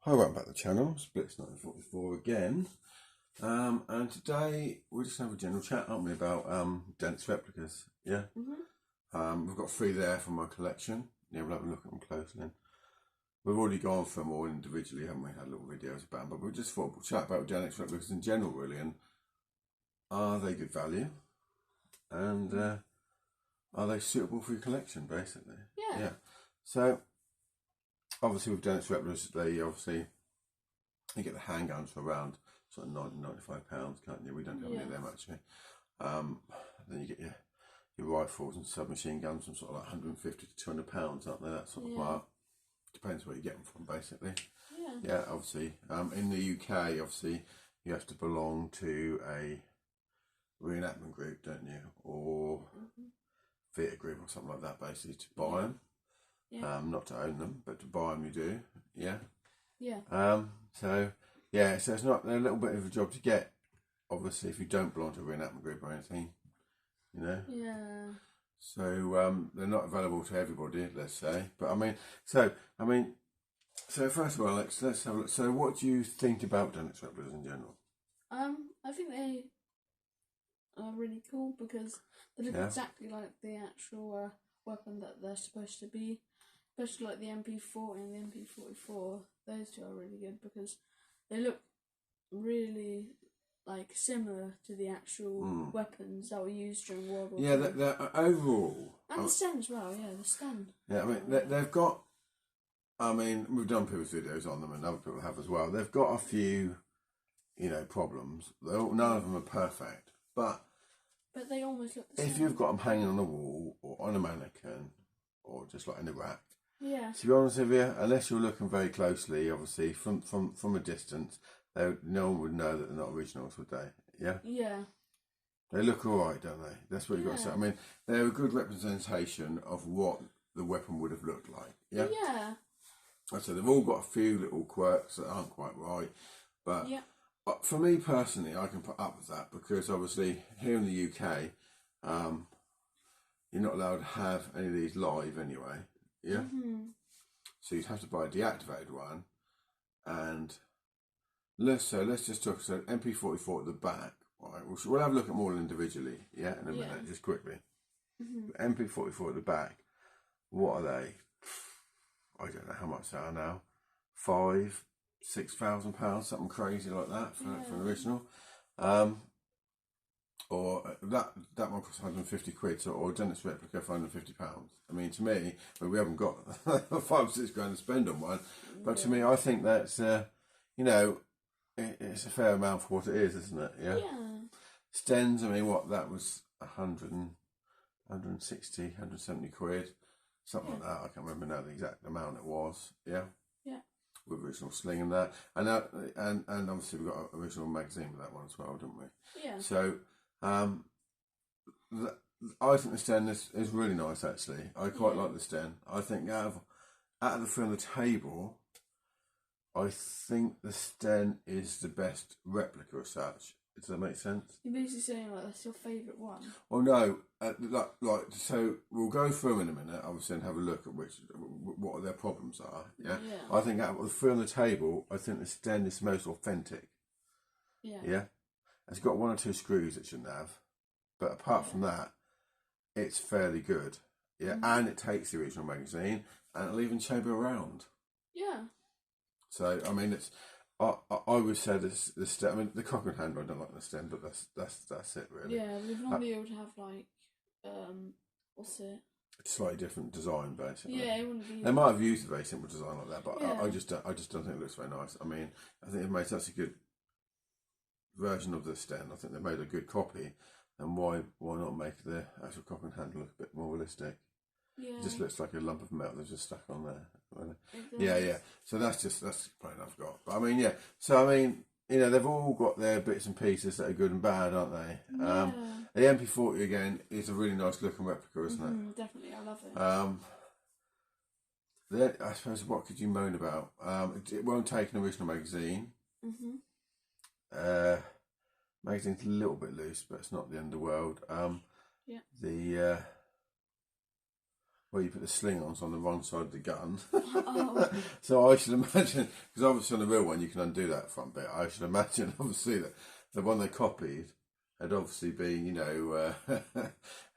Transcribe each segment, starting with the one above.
Hi, welcome back to the channel, Splits 1944 again. And today we're just going to have a general chat, aren't we, about Denix replicas, yeah? We've got 3 there from my collection. Yeah, we'll have a look at them closely. We've already gone through them all individually, haven't we? Had little videos about them, but we just thought we'll chat about Denix replicas in general, really, and are they good value? And are they suitable for your collection, basically? Yeah. So, obviously with Denix replicas, you get the handguns for around sort of £95, can't you? We don't have any of them actually. Then you get your rifles and submachine guns from sort of like £150 to £200, aren't they? That sort of mark. Depends where you get them from, basically. Yeah, obviously. In the UK, obviously, you have to belong to a reenactment group, don't you? Or theatre group or something like that, basically, to buy them. Not to own them, but to buy them you do. So it's not they're a little bit of a job to get, obviously, if you don't belong to a reenactment group or anything, you know. So they're not available to everybody, let's say. But so first of all, Alex, let's have a look. So what do you think about Denix replicas in general? I think they are really cool because they look exactly like the actual weapon that they're supposed to be. Especially like the MP40 and the MP44, those two are really good because they look really like similar to the actual weapons that were used during World War II. Yeah, they're overall. And the Sten as well, the Sten. Yeah, they've got. We've done previous videos on them, and other people have as well. They've got a few, problems. None of them are perfect, but they almost look the same. If you've got them hanging on a wall or on a mannequin, or just like in a rack. To be honest with you, unless you're looking very closely, obviously from a distance, no one would know that they're not originals, would they? Yeah. They look alright, don't they? That's what you've got to say. They're a good representation of what the weapon would have looked like. Yeah. So they've all got a few little quirks that aren't quite right, but for me personally, I can put up with that because obviously here in the UK, you're not allowed to have any of these live anyway. Yeah. So you'd have to buy a deactivated one, and let's just talk. So MP44 at the back. Right, we'll have a look at them all individually. Yeah, in a minute, just quickly. MP44 at the back. What are they? I don't know how much they are now. £5,000-6,000, something crazy like that for an original. Or that one costs £150, or Denix replica for £150. To me, we haven't got £5-6 grand to spend on one, but to me, I think that's it's a fair amount for what it is, isn't it? Yeah. Stens, that was 160, 170 quid, something like that. I can't remember now the exact amount it was. Yeah. With original sling and that, and obviously we've got an original magazine with that one as well, didn't we? So. I think the Sten is really nice, actually. I quite like the Sten. I think out of the 3 on the table, I think the Sten is the best replica as such. Does that make sense? You're basically saying that's your favourite one? Well, no. So we'll go through in a minute, obviously, and have a look at what their problems are. Yeah. I think out of the 3 on the table, I think the Sten is the most authentic. Yeah. It's got 1 or 2 screws it shouldn't have, but apart from that, it's fairly good. And it takes the original magazine, and it'll even chamber around. So it's. I would say this Sten. The cock and handle I don't like the Sten, but that's it really. We'd normally able to have what's it? It's slightly different design, basically. It wouldn't be. They might have used a very simple design like that, but I just don't think it looks very nice. I think they've made such a good version of the Sten. I think they made a good copy, and why not make the actual cock and handle look a bit more realistic? It just looks like a lump of metal that's just stuck on there. So that's probably enough got. But they've all got their bits and pieces that are good and bad, aren't they? The MP40 again is a really nice looking replica, isn't it? Definitely, I love it. I suppose what could you moan about? It won't take an original magazine. Magazine's a little bit loose, but it's not the end of the world. where you put the sling-ons on the wrong side of the gun. Oh. So I should imagine, because obviously on the real one you can undo that front bit. I should imagine, obviously, that the one they copied had obviously been, you know,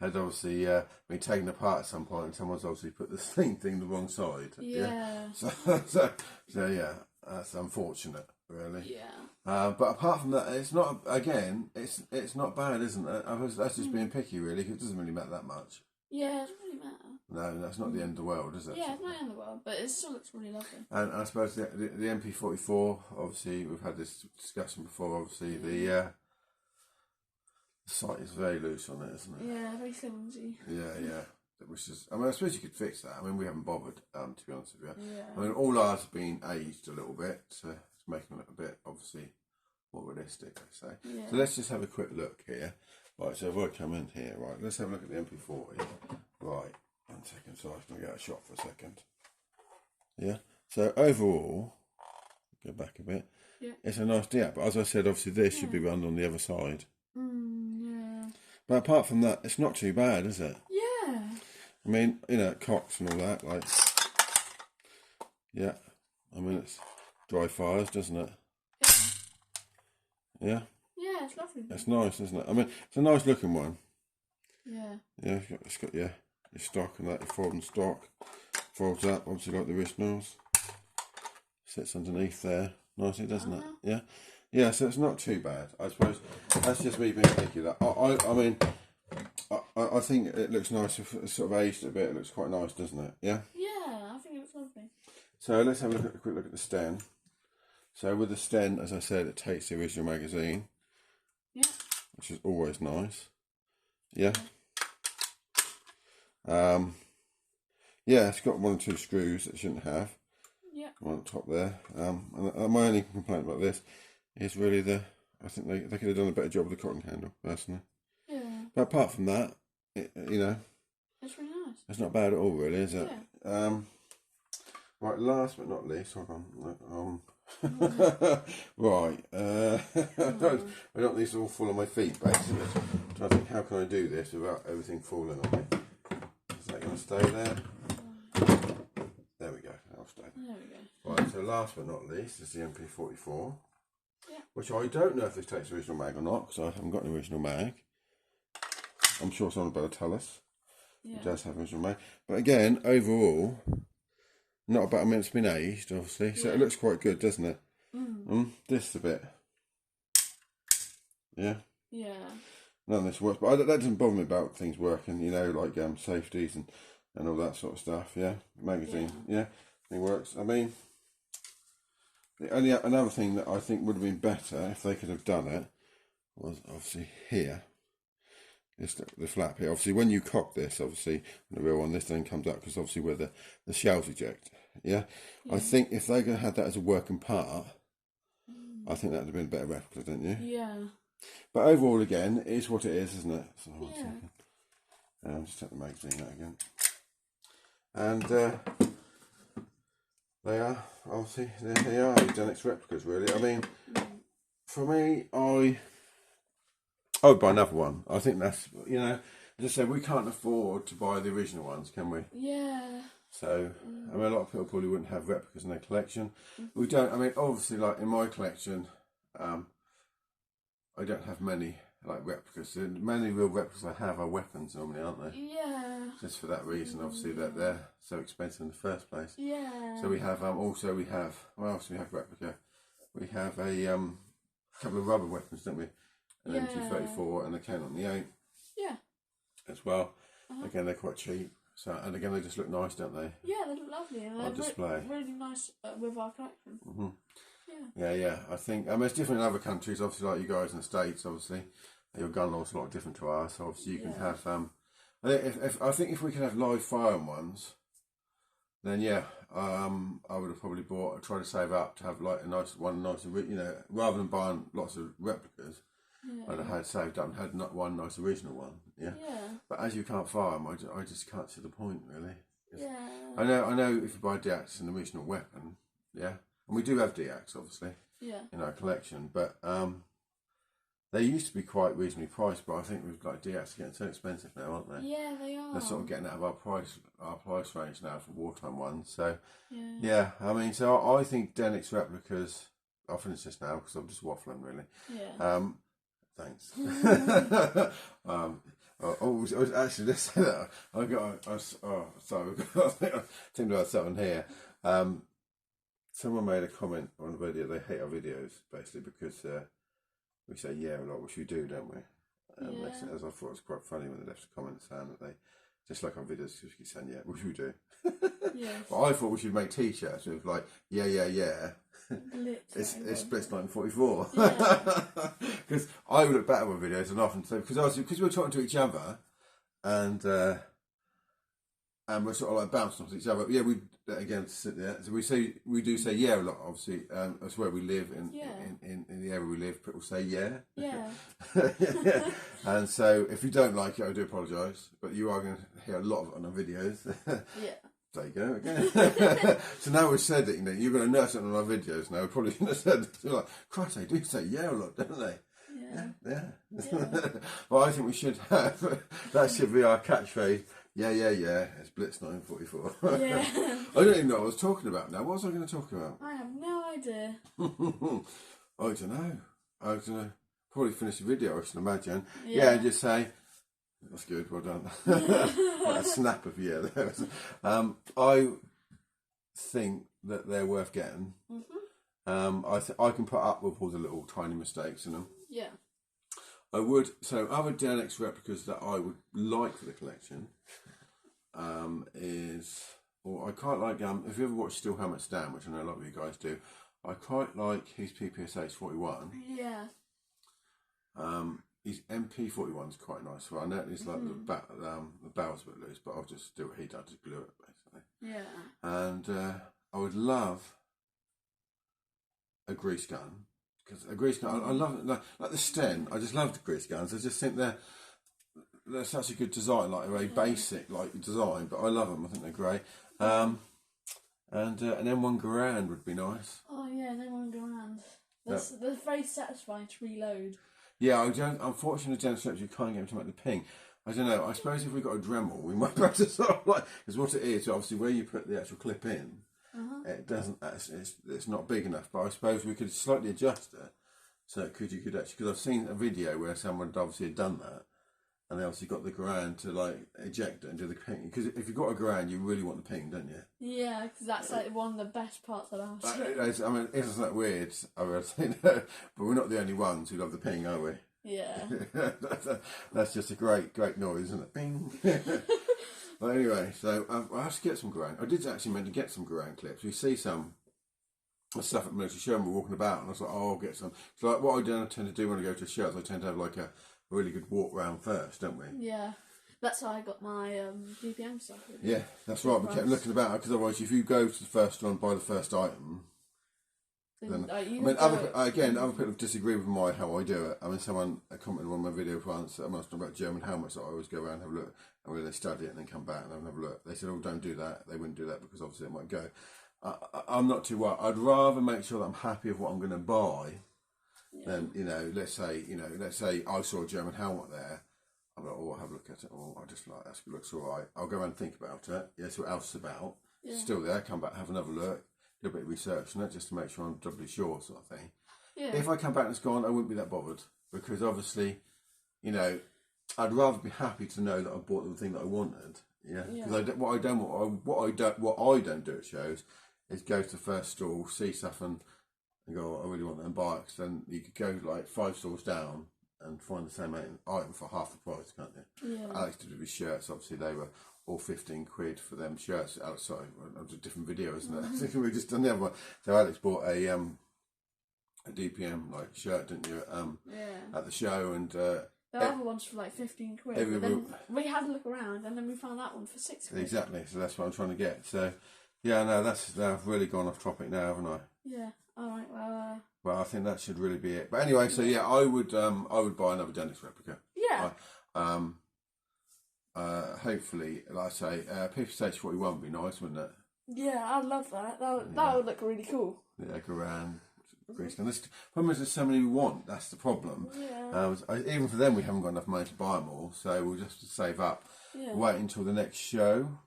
had obviously been taken apart at some point, and someone's obviously put the sling thing the wrong side. Yeah. So yeah, that's unfortunate, really. Yeah. But apart from that, it's not. Again, it's not bad, isn't it? That's just being picky, really. 'Cause it doesn't really matter that much. Yeah, it doesn't really matter. No, that's not the end of the world, is it? Yeah, it's not the end of the world, but it still looks really lovely. And I suppose the MP44, obviously, we've had this discussion before. Obviously, the sight is very loose on it, isn't it? Yeah, very flimsy. Yeah. Which is, I mean, I suppose you could fix that. I mean, we haven't bothered, to be honest with you. Yeah. I mean, all ours have been aged a little bit, so it's making it a bit, obviously, more realistic, I say. Yeah. So let's just have a quick look here. Right, so if I come in here, right, let's have a look at the MP40. Right, 1 second, so I can get a shot for a second. Yeah, so overall, go back a bit. Yeah. It's a nice DAP, but as I said, obviously this should be run on the other side. Yeah. But apart from that, it's not too bad, is it? Yeah. I mean, you know, cocks and all that, like, yeah. I mean, it's dry fires, doesn't it? Yeah. Yeah, it's lovely. It's nice, isn't it? I mean, it's a nice looking one. Yeah. Yeah, it's got your stock and that, your folding stock. Folds up, obviously like the originals. Sits underneath there nicely, doesn't it? Yeah. Yeah, so it's not too bad. I suppose that's just me being picky. I mean, I think it looks nice. If it's sort of aged a bit, it looks quite nice, doesn't it? Yeah? Yeah, I think it looks lovely. So let's have a quick look at the Sten. So with the Sten, as I said, it takes the original magazine. Yeah. Which is always nice. Yeah. Yeah, it's got 1 or 2 screws that it shouldn't have. Yeah. One on top there. And my only complaint about this is really I think they could have done a better job with the cotton handle, personally. Yeah. But apart from that, you know, it's really nice. It's not bad at all, really, is it? Yeah. Right, last but not least, hold on. Right, I don't these all fall on my feet, basically. I'm trying to think, how can I do this without everything falling on me? Is that going to stay there? There we go, that'll stay. There we go. Right, so last but not least is the MP44. Yeah. Which I don't know if this takes original mag or not, because I haven't got an original mag. I'm sure someone better tell us. Yeah. It does have original mag. But again, overall, not about, I mean, it's been aged, obviously, so it looks quite good, doesn't it? This a bit. Yeah? Yeah. None of this works, but that doesn't bother me about things working, you know, like safeties and all that sort of stuff, yeah? Magazine, yeah? It works. I mean, the only another thing that I think would have been better if they could have done it was obviously here. The flap here. Obviously, when you cock this, obviously, the real one, this then comes up because obviously where the shells eject. Yeah? I think if they could have had that as a working part, I think that would have been a better replica, don't you? Yeah. But overall, again, it is what it is, isn't it? So, hold on a Yeah. second. Just take the magazine out again. And they are, obviously, they are Denix replicas, really. I mean, for me, I would buy another one. I think that's, you know, as I said, we can't afford to buy the original ones, can we? Yeah. So, I mean, a lot of people probably wouldn't have replicas in their collection. We don't, I mean, obviously, like in my collection, I don't have many, like, replicas. The many real replicas I have are weapons normally, aren't they? Yeah. Just for that reason, obviously, that they're so expensive in the first place. Yeah. So we have, also we have, what else do we have replica? We have a couple of rubber weapons, don't we? An MT34 and a Canon the 8. Yeah. As well. Again, they're quite cheap. So, and again, they just look nice, don't they? Yeah, they look lovely. And On display. Really nice with our collection. Yeah. I think, I mean, it's different in other countries, obviously, like you guys in the States, obviously. Your gun law's a lot different to ours, so obviously you can have, I think if we can have live firing ones, then yeah, I would have probably tried to save up to have like a nice, you know, rather than buying lots of replicas. I'd have had saved up and had not one nice original one, yeah. But as you can't fire them, I just can't see the point, really. Yeah. I know if you buy DX, it's an original weapon, yeah, and we do have DX, obviously, in our collection, but They used to be quite reasonably priced, but I think with like DX getting so expensive now, aren't they? Yeah, they are. They're sort of getting out of our price range now for wartime ones. So yeah, I mean, so I think Denix replicas. I'll finish this now because I'm just waffling really. Yeah. Thanks. Actually, let's say that sorry, I think about something here. Someone made a comment on the video. They hate our videos basically because we say yeah a lot, which we do, don't we? As I thought it was quite funny when they left a comment saying that they just like our videos because we keep saying yeah, which we do. Yeah. But I thought we should make T-shirts with like yeah. It's Splits 1944 because I would look back at my videos and often say because we were talking to each other and we're sort of like bouncing off each other. Yeah, we again sit there. So we do say yeah a lot. Obviously, that's where we live in the area we live. People say yeah. Yeah. And so if you don't like it, I do apologise. But you are going to hear a lot of it on our videos. Yeah. There you go again. So now we've said that you're going to nurse it on our videos. Now we're probably going to say like, Christ, they do say yeah a lot, don't they? Yeah. But I think we should have that should be our catchphrase. Yeah. It's Blitz 944. Yeah. I don't even know what I was talking about now. What was I going to talk about? I have no idea. I don't know. Probably finish the video, I should imagine. Yeah, and just say. That's good, well done. Like a snap of yeah there. I think that they're worth getting. I can put up with all the little tiny mistakes in them. Yeah. I would. So other Denix replicas that I would like for the collection is, or I quite like. If you ever watch Steel Helmet Stan, which I know a lot of you guys do, I quite like his PPSH 41. Yeah. His MP41 is quite nice. So I know it's like the barrel's a bit loose, but I'll just do what he does, just glue it basically. Yeah. And I would love a grease gun because a grease gun. I love it, like the Sten. I just love the grease guns. I just think they're such a good design, like a very basic like design, but I love them. I think they're great. And an M1 Garand would be nice. Oh yeah, an M1 Garand. They're very satisfying to reload. Yeah, unfortunately, the Denix you can't get them to make the ping. I don't know. I suppose if we got a Dremel, we might be able to sort of like because what it is, obviously, where you put the actual clip in, it doesn't. It's not big enough. But I suppose we could slightly adjust it so you could actually because I've seen a video where someone obviously had done that, and they obviously got the Garand to like eject it and do the ping. Because if you've got a Garand, you really want the ping, don't you? Yeah, because that's like one of the best parts of the house. I mean, isn't that weird? I would say no, but we're not the only ones who love the ping, are we? Yeah. That's just a great noise, isn't it? Bing. But anyway, so I have to get some Garand. I did actually meant to get some Garand clips. We see some stuff at military show and we're walking about, and I was like, oh, I'll get some. So like what I tend to do when I go to shows, I tend to have like a really good walk round first, don't we? Yeah. That's how I got my DPM stuff. Yeah, that's right. We kept looking about because otherwise, if you go to the first store and buy the first item, then other people disagree with how I do it. I mean, someone commented on my video once. I'm asking about German helmets. So I always go around and have a look, and really study it and then come back and have a look. They said, "Oh, don't do that." They wouldn't do that because obviously it might go. I'm not too worried. I'd rather make sure that I'm happy with what I'm going to buy. Than let's say I saw a German helmet there. I'm like, oh, I'll have a look at it. Oh, I just like that looks all right. I'll go around and think about it. Yeah, see what else it's about. Yeah. Still there. Come back, have another look. Do a bit of research on it just to make sure I'm doubly sure, sort of thing. Yeah. If I come back and it's gone, I wouldn't be that bothered because obviously, I'd rather be happy to know that I bought the thing that I wanted. Yeah. Because what I don't do at shows is go to the first stall, see stuff, and go, oh, I really want that and buy it. Because then you could go like 5 stalls down and find the same item for half the price, can't you? Yeah. Alex did it with shirts. Obviously, they were all 15 quid for them shirts. Alex, sorry, it was a different video, isn't it? I think we just done the other one. So Alex bought a DPM like shirt, didn't you? At the show, and the other ones for like 15 quid. But then we had a look around, and then we found that one for 6 quid. Exactly. So that's what I'm trying to get. So yeah, no, I've really gone off topic now, haven't I? Yeah. All right. Well. Well, I think that should really be it. But anyway, so yeah, I would buy another Denix replica. Yeah. Hopefully, like I say, PPSH 41 would be nice, wouldn't it? Yeah, I'd love that. That would look really cool. Yeah, Garand. And the problem is there's so many we want. That's the problem. Yeah. Even for them, we haven't got enough money to buy them all, so we'll just have to save up. Yeah. Wait until the next show,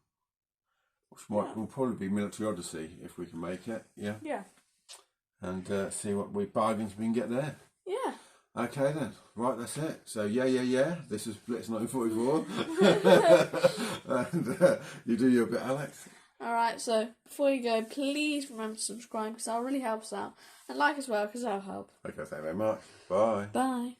which will probably be Military Odyssey if we can make it. Yeah. Yeah. And see what bargains we can get there. Yeah. Okay then, right, that's it. So yeah. This is Blitz 1944, and you do your bit, Alex. All right. So before you go, please remember to subscribe because that'll really help us out, and like as well because that'll help. Okay, thank you very much. Bye. Bye.